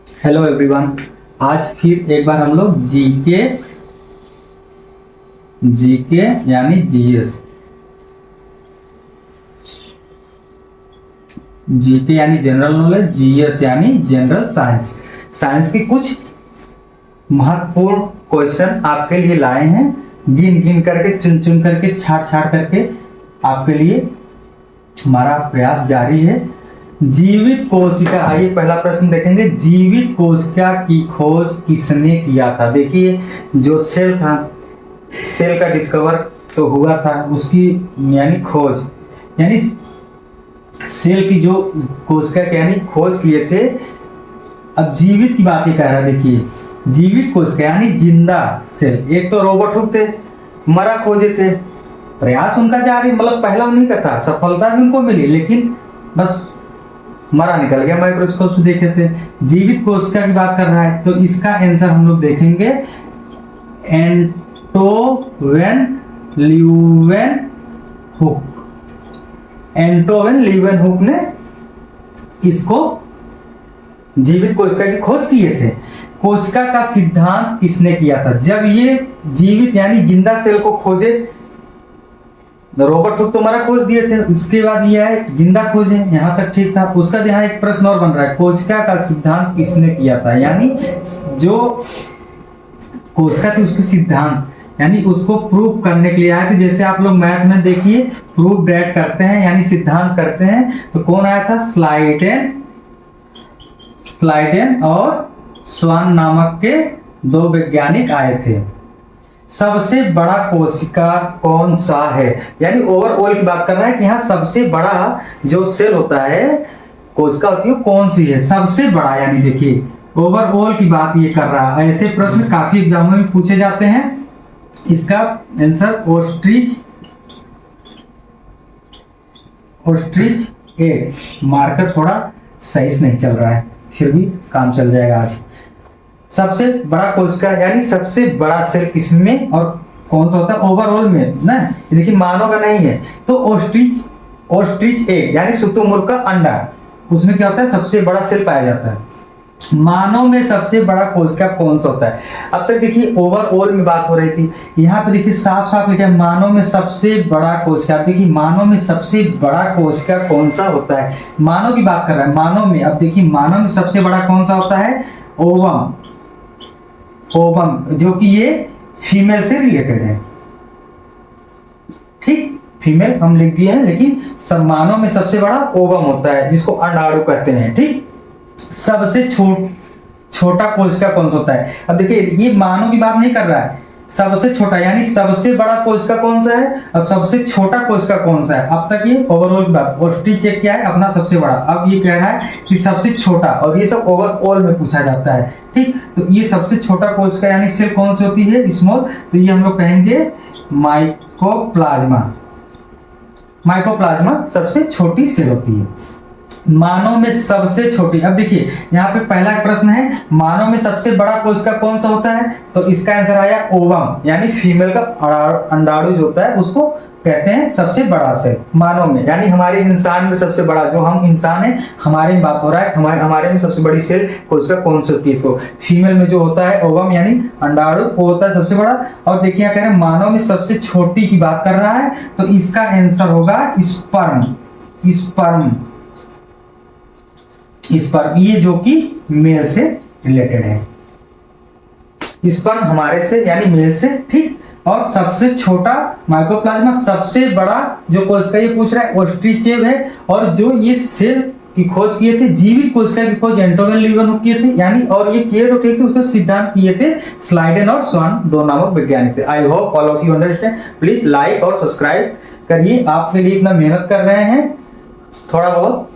Hello everyone. आज फिर एक बार हम लोग जीके यानी जीएस जीके यानी जनरल नॉलेज, जीएस यानी जनरल साइंस के कुछ महत्वपूर्ण क्वेश्चन आपके लिए लाए हैं। गिन गिन करके, चुन चुन करके, छाट छाट करके आपके लिए हमारा प्रयास जारी है। जीवित कोशिका, आइए पहला प्रश्न देखेंगे। जीवित कोशिका की खोज किसने किया था? देखिए, जो सेल था, सेल का डिस्कवर तो हुआ था, उसकी यानी खोज, यानी सेल की जो कोशिका की यानी खोज किए थे। अब जीवित की बात ये कह रहा है। देखिए, जीवित कोशिका यानी जिंदा सेल। एक तो रोबोट हुक थे, मरा खोजे थे, प्रयास उनका जारी, मतलब पहला उन्हीं का था, सफलता भी उनको मिली, लेकिन बस मरा निकल गया, माइक्रोस्कोप से देखे थे। जीवित कोशिका की बात कर रहा है, तो इसका आंसर हम लोग देखेंगे एंटोवेन ल्यूवेनहुक। एंटोवेन ल्यूवेनहुक ने इसको जीवित कोशिका की खोज किए थे। कोशिका का सिद्धांत किसने किया था? जब ये जीवित यानी जिंदा सेल को खोजे, रॉबर्ट हुक तो मरा खोज दिए थे, उसके बाद ये है जिंदा खोजे, यहाँ तक ठीक था। उसका यहाँ एक प्रश्न और बन रहा है, कोशिका का सिद्धांत किसने किया था? यानी जो कोशिका थी उसके सिद्धांत, यानी उसको प्रूव करने के लिए आया था। जैसे आप लोग मैथ में देखिए, प्रूव डेट करते हैं यानी सिद्धांत करते हैं, तो कौन आया था? स्लाइडेन और स्वान नामक के दो वैज्ञानिक आए थे। सबसे बड़ा कोशिका कौन सा है? यानी ओवरऑल की बात कर रहा है कि यहाँ सबसे बड़ा जो सेल होता है, कोशिका होती है, कौन सी है सबसे बड़ा? यानी देखिए, ओवरऑल की बात ये कर रहा है। ऐसे प्रश्न काफी एग्जामों में पूछे जाते हैं। इसका आंसर ओस्ट्रिच एग। मार्कर थोड़ा सही से नहीं चल रहा है, फिर भी काम चल जाएगा आज। सबसे बड़ा कोशिका यानी सबसे बड़ा सेल किसमें और कौन सा होता है? ओवरऑल में ना। देखिए, मानव का नहीं है, तो ओस्ट्रिच एग यानी शुतुरमुर्ग का अंडा, उसमें क्या होता है? सबसे बड़ा सेल पाया जाता है। मानव में सबसे बड़ा कोशिका कौन सा होता है? अब तक देखिए ओवरऑल में बात हो रही थी, यहाँ पे देखिए साफ साफ लिखा है मानव में सबसे बड़ा कोशिका। देखिए, मानव में सबसे बड़ा कोशिका कौन सा होता है? मानव की बात कर रहा है, मानव में। अब देखिए, मानव में सबसे बड़ा कौन सा होता है? ओवम, जो कि ये फीमेल से रिलेटेड है। ठीक, फीमेल हम लिख दिए हैं, लेकिन सब मानव में सबसे बड़ा ओवम होता है, जिसको अंडाणु कहते हैं। ठीक, सबसे छोटा कोशिका कौन सा होता है? अब देखिए, ये मानव की बात नहीं कर रहा है, सबसे छोटा यानी सबसे बड़ा कोशिका कौन सा है और सबसे छोटा कोशिका कौन सा है। अब तक ये ओवरऑल की बात। ओस्ट्रिच एग क्या है? अपना सबसे बड़ा। अब ये कह रहा है कि सबसे छोटा, और ये सब ओवरऑल में पूछा जाता है। ठीक, तो ये सबसे छोटा कोशिका यानी सेल कौन सी होती है? स्मॉल, तो ये हम लोग कहेंगे माइकोप्लाज्मा सबसे छोटी सेल होती है। मानव में सबसे छोटी, अब देखिए यहाँ पे पहला प्रश्न है, मानव में सबसे बड़ा कोशिका कौन सा होता है? तो इसका आंसर आया ओवम, यानी फीमेल का अंडाणु जो होता है उसको कहते हैं सबसे बड़ा सेल मानव में। यानी हमारे इंसान में सबसे बड़ा, जो हम इंसान है हमारे में बात हो रहा है, हमारे में सबसे बड़ी सेल कोशिका कौन सी होती है? तो फीमेल में जो होता है ओवम यानी अंडाणु, वो होता है सबसे बड़ा। और देखिए क्या कह रहे हैं, मानव में सबसे छोटी की बात कर रहा है, तो इसका आंसर होगा स्पर्म, ये जो कि मेल से रिलेटेड है। स्पर्म हमारे से यानी मेल से। ठीक, और सबसे छोटा माइकोप्लाज्मा, सबसे बड़ा जो कोशिका ये पूछ रहा है ओस्ट्रिच एग है। और जो ये सेल की खोज किए थे, जीवित कोशिका की खोज एंटोवेन ल्यूवेनहुक किए थे, यानी और ये किए जो थे उसका सिद्धांत किए थे स्लाइडेन और स्वान, दो नामक वैज्ञानिक थे। I hope all of you understand. Please like और सब्सक्राइब करिए, आपके लिए इतना मेहनत कर रहे हैं, थोड़ा बहुत